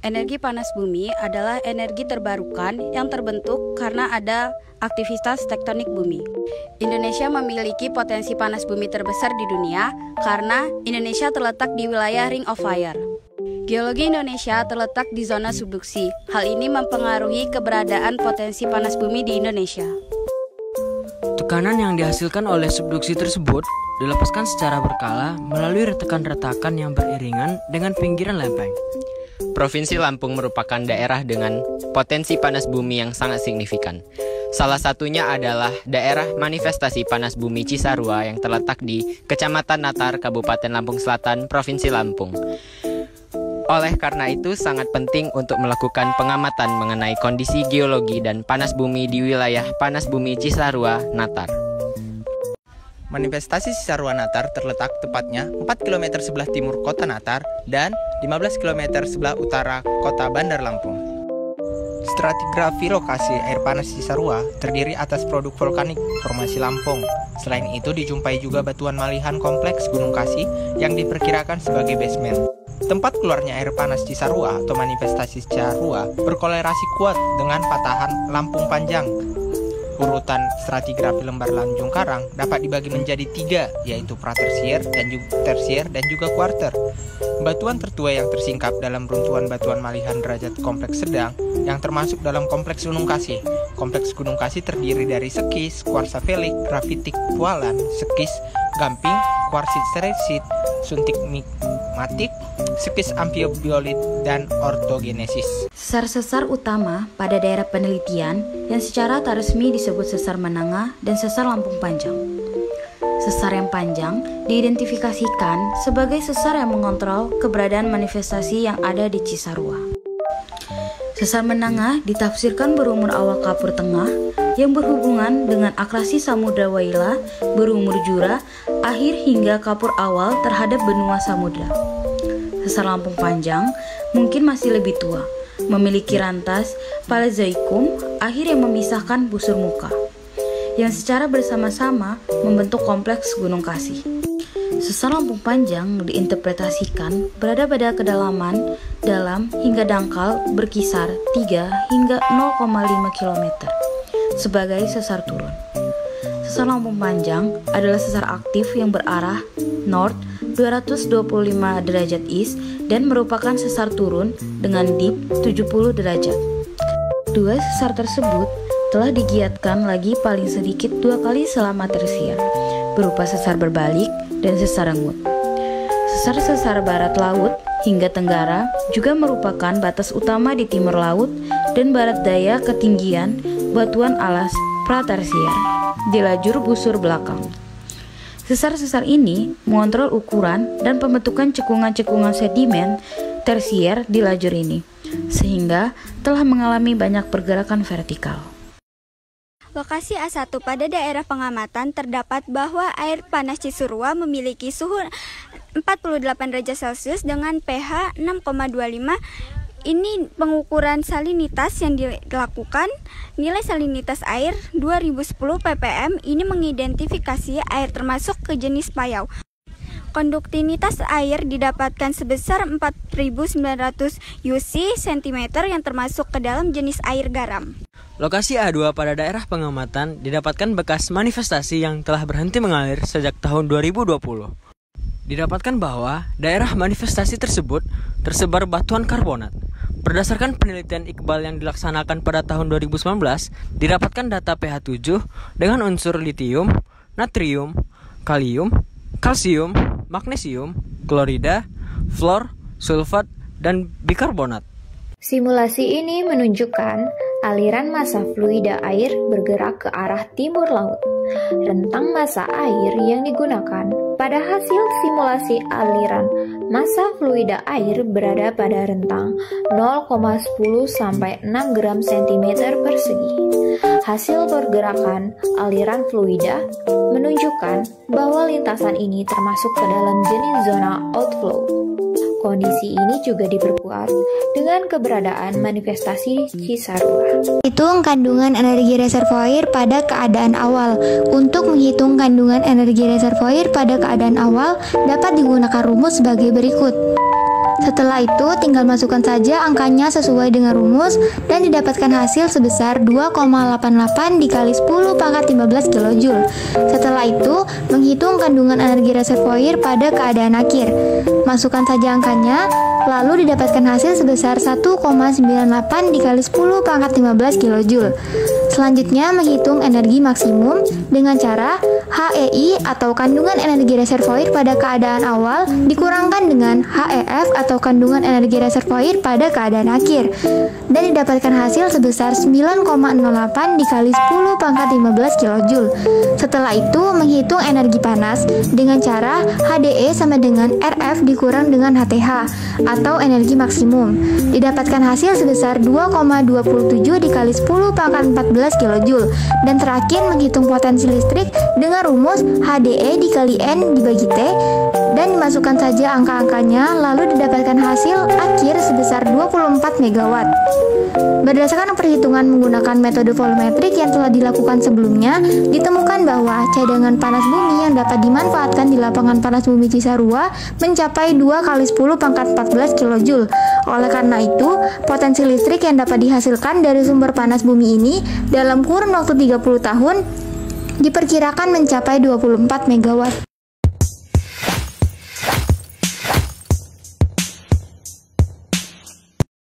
Energi panas bumi adalah energi terbarukan yang terbentuk karena ada aktivitas tektonik bumi. Indonesia memiliki potensi panas bumi terbesar di dunia karena Indonesia terletak di wilayah Ring of Fire. Geologi Indonesia terletak di zona subduksi. Hal ini mempengaruhi keberadaan potensi panas bumi di Indonesia. Tekanan yang dihasilkan oleh subduksi tersebut dilepaskan secara berkala melalui retakan-retakan yang beriringan dengan pinggiran lempeng. Provinsi Lampung merupakan daerah dengan potensi panas bumi yang sangat signifikan. Salah satunya adalah daerah manifestasi panas bumi Cisarua yang terletak di Kecamatan Natar, Kabupaten Lampung Selatan, Provinsi Lampung. Oleh karena itu, sangat penting untuk melakukan pengamatan mengenai kondisi geologi dan panas bumi di wilayah panas bumi Cisarua, Natar. Manifestasi Cisarua Natar terletak tepatnya 4 km sebelah timur kota Natar dan 15 km sebelah utara kota Bandar Lampung. Stratigrafi lokasi air panas Cisarua terdiri atas produk vulkanik formasi Lampung. Selain itu dijumpai juga batuan malihan kompleks Gunung Kasih yang diperkirakan sebagai basement. Tempat keluarnya air panas Cisarua atau manifestasi Cisarua berkolerasi kuat dengan patahan Lampung Panjang. Urutan stratigrafi lembar Lanjung Karang dapat dibagi menjadi 3, yaitu pratersier dan juga kuarter. Batuan tertua yang tersingkap dalam runtuhan batuan malihan derajat kompleks sedang yang termasuk dalam kompleks Gunung Kasih. Kompleks Gunung Kasih terdiri dari sekis, kuarsafelik, grafitik, pualan, sekis, gamping, kuarsit seresit, suntik migmatik, sekis amfibiolit, dan ortogenesis. Sesar-sesar utama pada daerah penelitian yang secara tak resmi disebut sesar menengah dan sesar Lampung Panjang. Sesar yang panjang diidentifikasikan sebagai sesar yang mengontrol keberadaan manifestasi yang ada di Cisarua. Sesar menengah ditafsirkan berumur awal Kapur Tengah yang berhubungan dengan akrasi Samudra Waila berumur Jura akhir hingga Kapur awal terhadap benua samudra. Sesar Lampung Panjang mungkin masih lebih tua, memiliki rantas Paleozoikum akhir yang memisahkan busur muka, yang secara bersama-sama membentuk kompleks Gunung Kasih. Sesar Lampung Panjang diinterpretasikan berada pada kedalaman dalam hingga dangkal berkisar 3 hingga 0,5 km sebagai sesar turun. Sesar Lampung Panjang adalah sesar aktif yang berarah north 225 derajat east dan merupakan sesar turun dengan dip 70 derajat. Dua sesar tersebut telah digiatkan lagi paling sedikit 2 kali selama tersier, berupa sesar berbalik dan sesar rengut. Sesar-sesar barat laut hingga tenggara juga merupakan batas utama di timur laut dan barat daya ketinggian batuan alas pratersier di lajur busur belakang. Sesar-sesar ini mengontrol ukuran dan pembentukan cekungan-cekungan sedimen tersier di lajur ini, sehingga telah mengalami banyak pergerakan vertikal. Lokasi A1 pada daerah pengamatan terdapat bahwa air panas Cisarua memiliki suhu 48 derajat Celcius dengan pH 6,25. Ini pengukuran salinitas yang dilakukan. Nilai salinitas air 2010 ppm ini mengidentifikasi air termasuk ke jenis payau. Konduktivitas air didapatkan sebesar 4.900 UC cm yang termasuk ke dalam jenis air garam. Lokasi A2 pada daerah pengamatan didapatkan bekas manifestasi yang telah berhenti mengalir sejak tahun 2020. Didapatkan bahwa daerah manifestasi tersebut tersebar batuan karbonat. Berdasarkan penelitian Iqbal yang dilaksanakan pada tahun 2019, didapatkan data pH 7 dengan unsur litium, natrium, kalium, kalsium, magnesium, klorida, fluor, sulfat, dan bikarbonat. Simulasi ini menunjukkan aliran massa fluida air bergerak ke arah timur laut. Rentang massa air yang digunakan pada hasil simulasi aliran massa fluida air berada pada rentang 0,10 sampai 6 gram cm persegi. Hasil pergerakan aliran fluida menunjukkan bahwa lintasan ini termasuk ke dalam jenis zona outflow. Kondisi ini juga diperkuat dengan keberadaan manifestasi Cisarua. Hitung kandungan energi reservoir pada keadaan awal. Untuk menghitung kandungan energi reservoir pada keadaan awal dapat digunakan rumus sebagai berikut. Setelah itu tinggal masukkan saja angkanya sesuai dengan rumus dan didapatkan hasil sebesar 2,88 dikali 10 pangkat 15 kJ. Setelah itu menghitung kandungan energi reservoir pada keadaan akhir. Masukkan saja angkanya, lalu didapatkan hasil sebesar 1,98 dikali 10 pangkat 15 kJ. Selanjutnya menghitung energi maksimum dengan cara HEI atau kandungan energi reservoir pada keadaan awal dikurangkan dengan HEF atau kandungan energi reservoir pada keadaan akhir, dan didapatkan hasil sebesar 9,08 dikali 10 pangkat 15 kJ. Setelah itu menghitung energi panas dengan cara HDE sama dengan RF dikurang dengan HTH atau energi maksimum. Didapatkan hasil sebesar 2,27 dikali 10 pangkat 14 kJ. Dan terakhir menghitung potensi listrik dengan rumus HDE dikali N dibagi T, dan dimasukkan saja angka-angkanya, lalu didapatkan hasil akhir sebesar 24 MW. Berdasarkan perhitungan menggunakan metode volumetrik yang telah dilakukan sebelumnya, ditemukan bahwa cadangan panas bumi yang dapat dimanfaatkan di lapangan panas bumi Cisarua mencapai 2 kali 10 pangkat 14 kJ. Oleh karena itu, potensi listrik yang dapat dihasilkan dari sumber panas bumi ini dalam kurun waktu 30 tahun diperkirakan mencapai 24 MW.